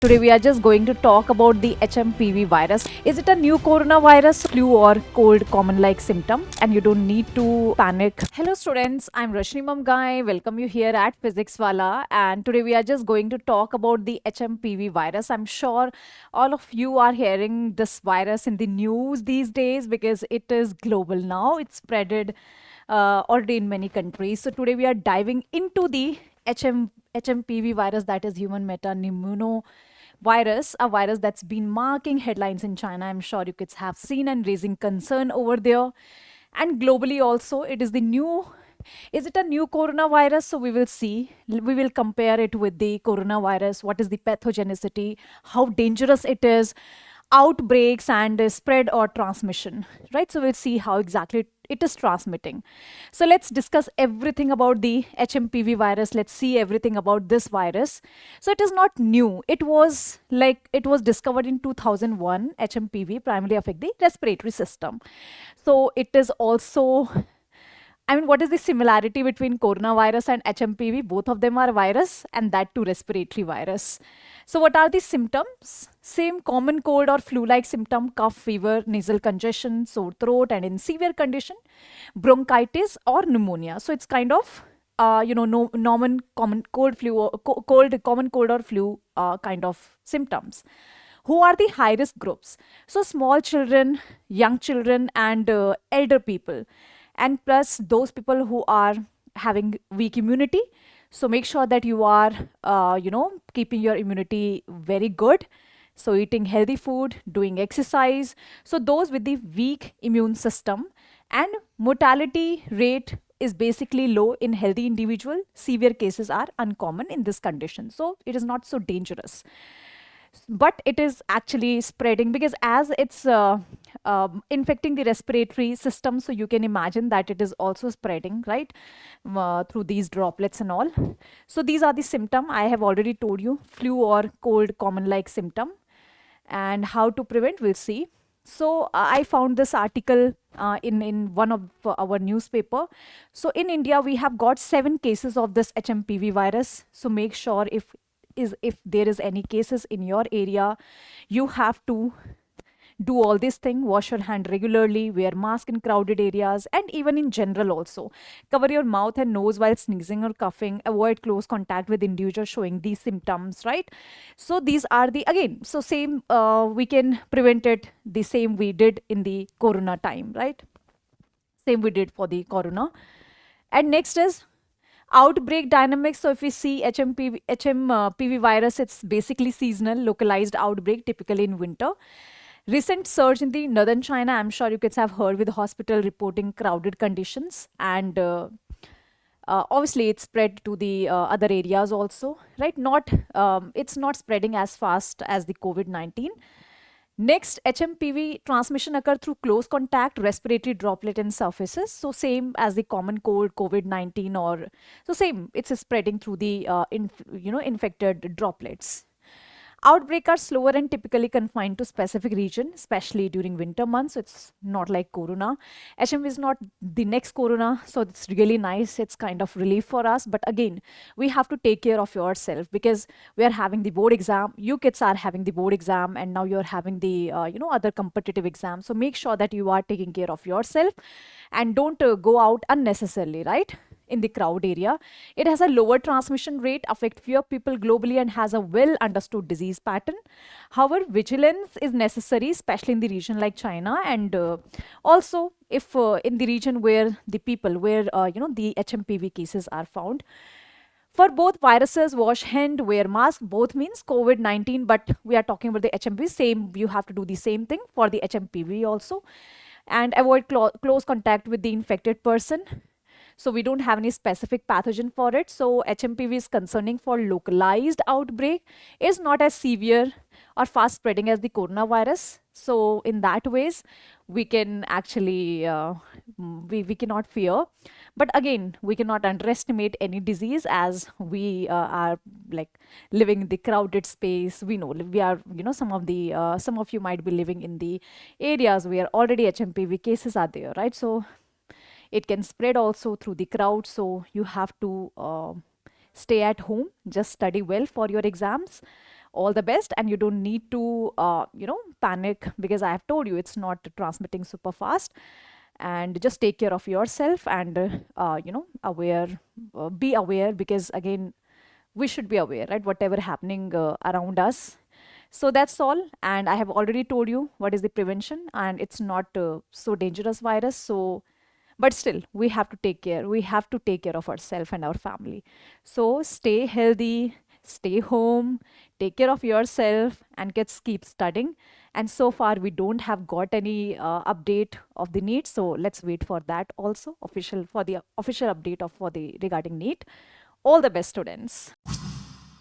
Today we are just going to talk about the HMPV virus. Is it a new coronavirus, flu or cold common like symptom? And you don't need to panic. Hello students, I'm Rashni Mamgai. Welcome you here at Physics Wallah. And today we are just going to talk about the HMPV virus. I'm sure all of you are hearing this virus in the news these days because it is global now. It's spreaded already in many countries. So today we are diving into the HMPV virus, that is human metapneumovirus, a virus that's been marking headlines in China. I'm sure you kids have seen and raising concern over there. And globally also, is it a new coronavirus? So we will see. We will compare it with the coronavirus. What is the pathogenicity? How dangerous it is? Outbreaks and spread or transmission, right? So we'll see how exactly it is transmitting. So let's discuss everything about the HMPV virus. Let's see everything about this virus. So it is not new. It was discovered in 2001. HMPV primarily affect the respiratory system. So it is also, what is the similarity between coronavirus and HMPV? Both of them are virus, and that too respiratory virus. So what are the symptoms? Same common cold or flu-like symptom: cough, fever, nasal congestion, sore throat, and in severe condition, bronchitis or pneumonia. So it's kind of no normal common cold common cold or flu kind of symptoms. Who are the high risk groups? So small children, young children, and elder people, and plus those people who are having weak immunity. So make sure that you are keeping your immunity very good, so eating healthy food, doing exercise. So those with the weak immune system, and mortality rate is basically low in healthy individual. Severe cases are uncommon in this condition, so it is not so dangerous, but it is actually spreading because as it's infecting the respiratory system, so you can imagine that it is also spreading, right, through these droplets and all. So these are the symptom I have already told you: flu or cold common like symptom. And how to prevent, we'll see. So I found this article in one of our newspaper. So in India we have got 7 cases of this HMPV virus. So make sure if there is any cases in your area, you have to do all this thing: wash your hand regularly, wear mask in crowded areas, and even in general also cover your mouth and nose while sneezing or coughing, avoid close contact with individuals showing these symptoms, right? So these are the, again, so same, we can prevent it the same we did in the corona time, right? Same we did for the corona. And next is outbreak dynamics. So if we see HMPV virus, it's basically seasonal, localized outbreak, typically in winter. Recent surge in the northern China, I'm sure you kids have heard, with hospital reporting crowded conditions. And obviously it's spread to the other areas also, right? It's not spreading as fast as the COVID-19. Next, HMPV transmission occur through close contact, respiratory droplet and surfaces. So same as the common cold, COVID-19, or so same, it's spreading through the infected droplets. Outbreak are slower and typically confined to specific region, especially during winter months. So it's not like corona. HMV is not the next corona, so it's really nice. It's kind of relief for us. But again, we have to take care of yourself because we are having the board exam. You kids are having the board exam, and now you're having the other competitive exams. So make sure that you are taking care of yourself and don't go out unnecessarily, right? In the crowd area. It has a lower transmission rate, affect fewer people globally, and has a well understood disease pattern. However, vigilance is necessary, especially in the region like China, and also if in the region where the the HMPV cases are found. For both viruses, wash hand, wear mask. Both means COVID-19, but we are talking about the HMPV. Same, you have to do the same thing for the HMPV also, and avoid close contact with the infected person. So we don't have any specific pathogen for it. So HMPV is concerning for localized outbreak, is not as severe or fast spreading as the coronavirus. So in that ways, we can actually, we cannot fear. But again, we cannot underestimate any disease as we are like living in the crowded space. We know we are, some of you might be living in the areas where already HMPV cases are there, right? So it can spread also through the crowd. So you have to stay at home, just study well for your exams. All the best, and you don't need to panic, because I have told you it's not transmitting super fast. And just take care of yourself, and aware, be aware, because again, we should be aware, right, whatever happening around us. So that's all, and I have already told you what is the prevention, and it's not so dangerous virus. So but still, we have to take care, we have to take care of ourselves and our family. So stay healthy, stay home, take care of yourself, and keep studying. And so far we don't have got any update of the NEET, so let's wait for that also, official, for the official update of for the regarding NEET. All the best, students.